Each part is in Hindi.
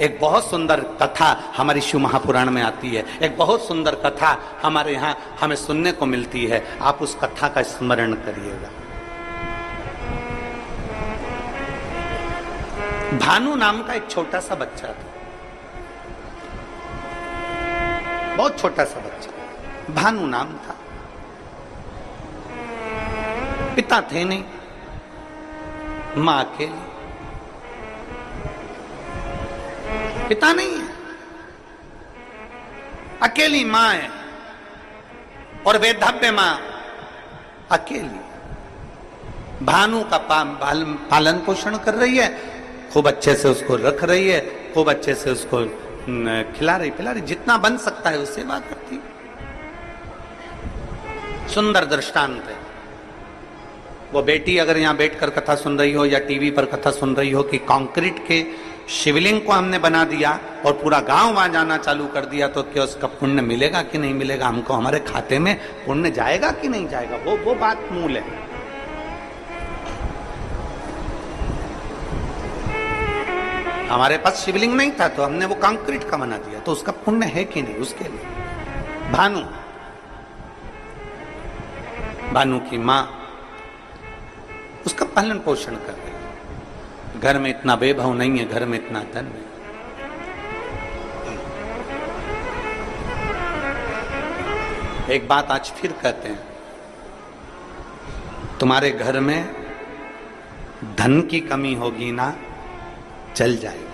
एक बहुत सुंदर कथा हमारी शिव महापुराण में आती है, एक बहुत सुंदर कथा हमारे यहाँ हमें सुनने को मिलती है। आप उस कथा का स्मरण करिएगा। भानु नाम का एक छोटा सा बच्चा था, बहुत छोटा सा बच्चा, भानु नाम था। पिता थे नहीं, मां अकेली, पिता नहीं है, अकेली मां है और वैधव्य मां अकेली। भानु का पालन पोषण कर रही है, खूब अच्छे से उसको रख रही है, खूब अच्छे से उसको खिला रही पिला रही, जितना बन सकता है उससे बात करती है। सुंदर दृष्टांत है। वो बेटी अगर यहां बैठकर कथा सुन रही हो या टीवी पर कथा सुन रही हो कि कंक्रीट के शिवलिंग को हमने बना दिया और पूरा गांव वहां जाना चालू कर दिया, तो क्या उसका पुण्य मिलेगा कि नहीं मिलेगा, हमको हमारे खाते में पुण्य जाएगा कि नहीं जाएगा, वो बात मूल है। हमारे पास शिवलिंग नहीं था तो हमने वो कंक्रीट का बना दिया, तो उसका पुण्य है कि नहीं उसके लिए। भानु की मां उसका पालन पोषण कर रही है। घर में इतना वैभव नहीं है, घर में इतना धन नहीं। एक बात आज फिर कहते हैं, तुम्हारे घर में धन की कमी होगी ना, चल जाएगी।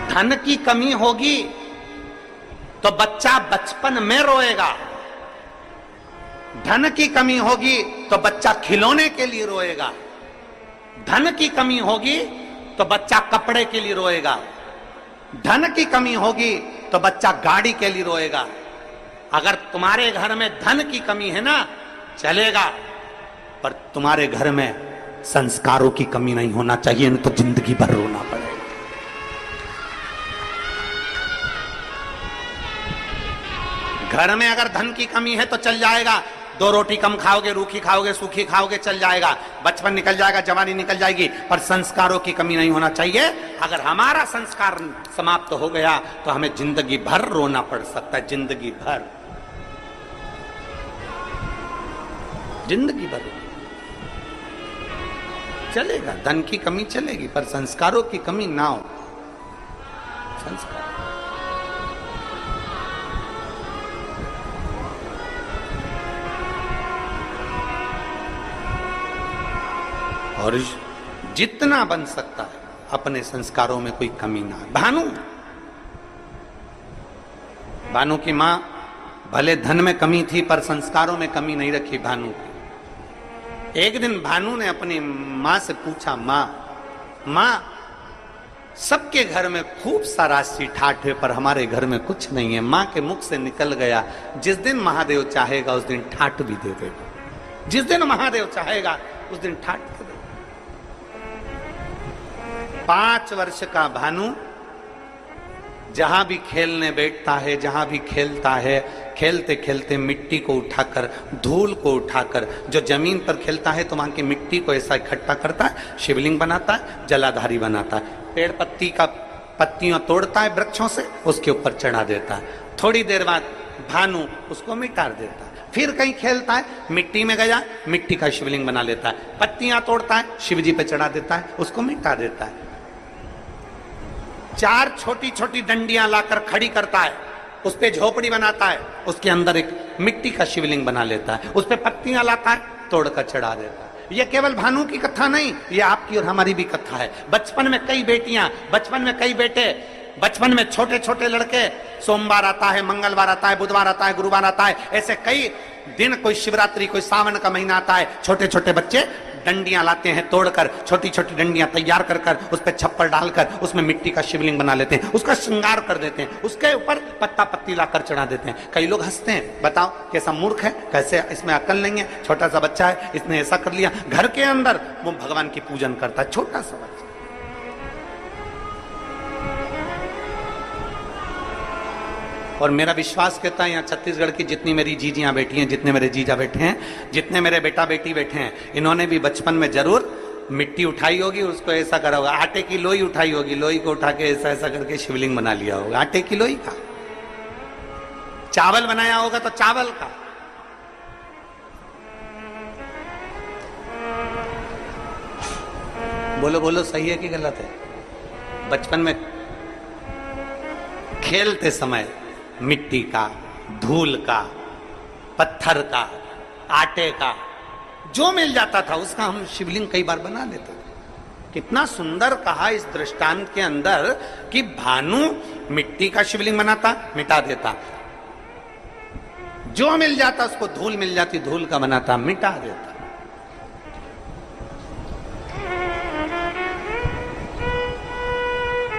धन की कमी होगी तो बच्चा बचपन में रोएगा, धन की कमी होगी तो बच्चा खिलौने के लिए रोएगा, धन की कमी होगी तो बच्चा कपड़े के लिए रोएगा, धन की कमी होगी तो बच्चा गाड़ी के लिए रोएगा। अगर तुम्हारे घर में धन की कमी है ना, चलेगा, पर तुम्हारे घर में संस्कारों की कमी नहीं होना चाहिए, नहीं तो जिंदगी भर रोना पड़ेगा। घर में अगर धन की कमी है तो चल जाएगा, 2 रोटी कम खाओगे, रूखी खाओगे, सूखी खाओगे, चल जाएगा, बचपन निकल जाएगा, जवानी निकल जाएगी, पर संस्कारों की कमी नहीं होना चाहिए। अगर हमारा संस्कार समाप्त हो गया तो हमें जिंदगी भर रोना पड़ सकता है, जिंदगी भर, जिंदगी भर चलेगा। धन की कमी चलेगी पर संस्कारों की कमी ना हो। संस्कार और जितना बन सकता है अपने संस्कारों में कोई कमी ना है। भानु की मां भले धन में कमी थी पर संस्कारों में कमी नहीं रखी भानु की। एक दिन भानु ने अपनी मां से पूछा, मां सबके घर में खूब सारा राशि ठाठ है पर हमारे घर में कुछ नहीं है। मां के मुख से निकल गया, जिस दिन महादेव चाहेगा उस दिन ठाठ भी दे देगा, जिस दिन महादेव चाहेगा उस दिन ठाठ दे देगा। 5 वर्ष का भानु जहां भी खेलने बैठता है, जहां भी खेलता है, खेलते खेलते मिट्टी को उठाकर, धूल को उठाकर, जो जमीन पर खेलता है तो वहां की मिट्टी को ऐसा इकट्ठा करता है, शिवलिंग बनाता है, जलाधारी बनाता है, पेड़ पत्ती का पत्तियां तोड़ता है वृक्षों से, उसके ऊपर चढ़ा देता है। थोड़ी देर बाद भानु उसको मिटा देता है। फिर कहीं खेलता है, मिट्टी में गया, मिट्टी का शिवलिंग बना लेता है, पत्तियां तोड़ता है, शिवजी पे चढ़ा देता है, उसको मिटा देता है। 4 छोटी छोटी डंडियां लाकर खड़ी करता है, उस पे झोपड़ी बनाता है, उसके अंदर एक मिट्टी का शिवलिंग बना लेता है, उस पे पत्तियां लाता है, तोड़कर चढ़ा देता है। ये केवल भानु की कथा नहीं, ये आपकी और हमारी भी कथा है। बचपन में कई बेटियां, बचपन में कई बेटे, बचपन में छोटे छोटे लड़के, सोमवार आता है, मंगलवार आता है, बुधवार आता है, गुरुवार आता है, ऐसे कई दिन, कोई शिवरात्रि, कोई सावन का महीना आता है, छोटे छोटे बच्चे डंडियां लाते हैं, तोड़कर छोटी छोटी डंडियां तैयार कर कर उस पर छप्पर डालकर उसमें मिट्टी का शिवलिंग बना लेते हैं, उसका श्रृंगार कर देते हैं, उसके ऊपर पत्ता पत्ती लाकर चढ़ा देते हैं। कई लोग हंसते हैं, बताओ कैसा मूर्ख है, कैसे इसमें अकल नहीं है, छोटा सा बच्चा है, इसने ऐसा कर लिया। घर के अंदर वो भगवान की पूजन करता है, छोटा सा बच्चा। और मेरा विश्वास कहता है यहाँ छत्तीसगढ़ की जितनी मेरी जीजियां बैठी हैं, जितने मेरे जीजा बैठे हैं, जितने मेरे बेटा बेटी बैठे हैं, इन्होंने भी बचपन में जरूर मिट्टी उठाई होगी, उसको ऐसा करा होगा, आटे की लोई उठाई होगी, लोई को उठा के ऐसा ऐसा करके शिवलिंग बना लिया होगा, आटे की लोई का। चावल बनाया होगा तो चावल का। बोलो बोलो, सही है कि गलत है? बचपन में खेलते समय मिट्टी का, धूल का, पत्थर का, आटे का, जो मिल जाता था उसका हम शिवलिंग कई बार बना लेते थे। कितना सुंदर कहा इस दृष्टांत के अंदर कि भानु मिट्टी का शिवलिंग बनाता, मिटा देता, जो मिल जाता उसको, धूल मिल जाती धूल का बनाता, मिटा देता।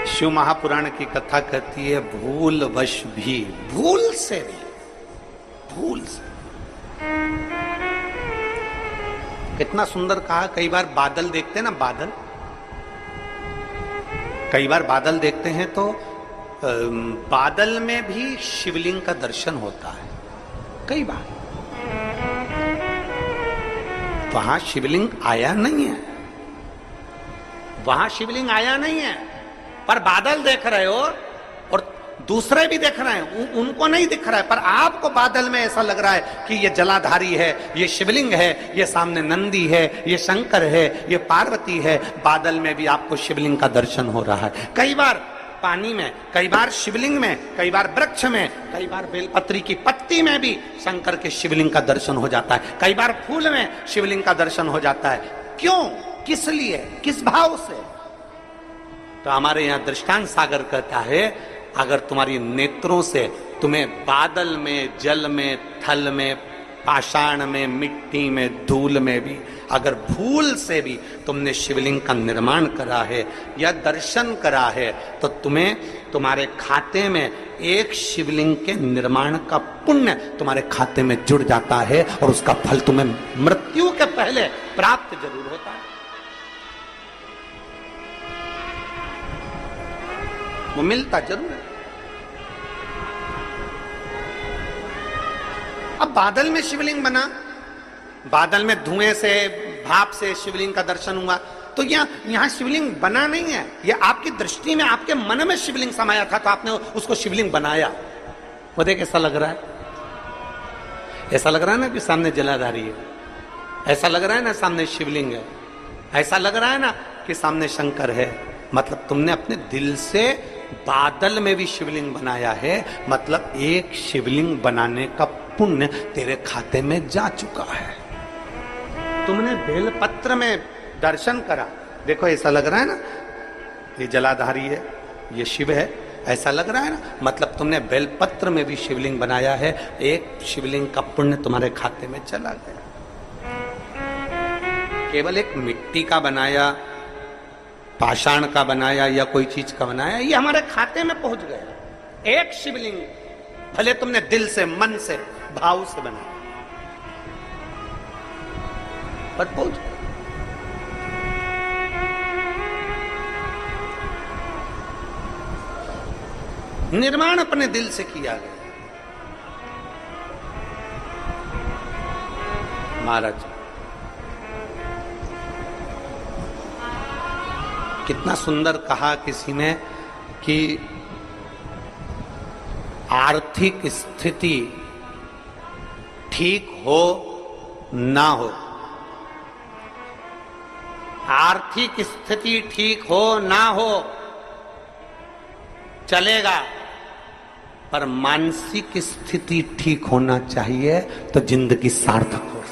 शिव महापुराण की कथा कहती है भूल वश भी, भूल से भी, भूल से। कितना सुंदर कहा। कई बार बादल देखते हैं ना, बादल, कई बार बादल देखते हैं तो बादल में भी शिवलिंग का दर्शन होता है। कई बार वहां शिवलिंग आया नहीं है, वहां शिवलिंग आया नहीं है, पर बादल देख रहे हो और दूसरे भी देख रहे हैं, उनको नहीं दिख रहा है, पर आपको बादल में ऐसा लग रहा है कि ये जलाधारी है, ये शिवलिंग है, ये सामने नंदी है, ये शंकर है, ये पार्वती है। बादल में भी आपको शिवलिंग का दर्शन हो रहा है। कई बार पानी में, कई बार शिवलिंग में, कई बार वृक्ष में, कई बार बेलपत्री की पत्ती में भी शंकर के शिवलिंग का दर्शन हो जाता है। कई बार फूल में शिवलिंग का दर्शन हो जाता है। क्यों, किस लिए, किस भाव से? तो हमारे यहां दृष्टांत सागर कहता है, अगर तुम्हारी नेत्रों से तुम्हें बादल में, जल में, थल में, पाषाण में, मिट्टी में, धूल में भी अगर भूल से भी तुमने शिवलिंग का निर्माण करा है या दर्शन करा है, तो तुम्हें तुम्हारे खाते में एक शिवलिंग के निर्माण का पुण्य तुम्हारे खाते में जुड़ जाता है और उसका फल तुम्हें मृत्यु के पहले प्राप्त जरूर होता है। वो मिलता जरूर है। अब बादल में शिवलिंग बना, बादल में धुएं से, भाप से शिवलिंग का दर्शन हुआ, तो यहां शिवलिंग बना नहीं है, यह आपकी दृष्टि में, आपके मन में शिवलिंग समाया था, तो आपने उसको शिवलिंग बनाया। वो देख, ऐसा लग रहा है, ऐसा लग रहा है ना कि सामने जलाधारी है, ऐसा लग रहा है ना सामने शिवलिंग है, ऐसा लग रहा है ना कि सामने शंकर है। मतलब तुमने अपने दिल से बादल में भी शिवलिंग बनाया है, मतलब एक शिवलिंग बनाने का पुण्य तेरे खाते में जा चुका है। तुमने बेलपत्र में दर्शन करा, देखो ऐसा लग रहा है ना ये जलाधारी है, ये शिव है, ऐसा लग रहा है ना, मतलब तुमने बेलपत्र में भी शिवलिंग बनाया है, एक शिवलिंग का पुण्य तुम्हारे खाते में चला गया। केवल एक मिट्टी का बनाया, पाषाण का बनाया या कोई चीज का बनाया, ये हमारे खाते में पहुंच गया। एक शिवलिंग भले तुमने दिल से, मन से, भाव से बनाया, पर पहुंच गया। निर्माण अपने दिल से किया गया। महाराज कितना सुंदर कहा किसी ने कि आर्थिक स्थिति ठीक हो ना हो, आर्थिक स्थिति ठीक हो ना हो चलेगा, पर मानसिक स्थिति ठीक होना चाहिए, तो जिंदगी सार्थक हो।